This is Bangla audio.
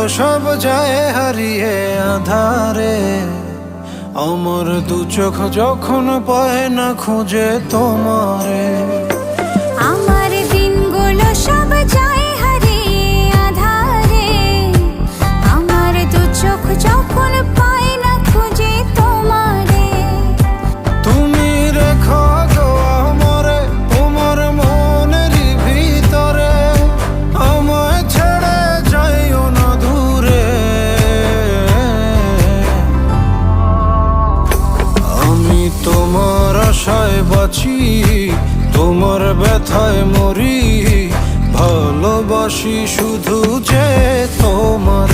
সব যায় হারিয়ে আধারে, আমার দু চোখ যখন পায় না খুঁজে তোমারে। আমার দিনগুলো সব যায় হারিয়ে আধারে, আমার দু চোখ যখন পায় না খুঁজে তোমারে। তুমি রেখো গো আমারে তোমার মনেরই ভিতরে, আমায় ছেড়ে যাইও না দূরে। আমি তোমার আশায় বাঁচি, তোমার ব্যথায় মরি, ভালোবাসি শুধু যে তোমার।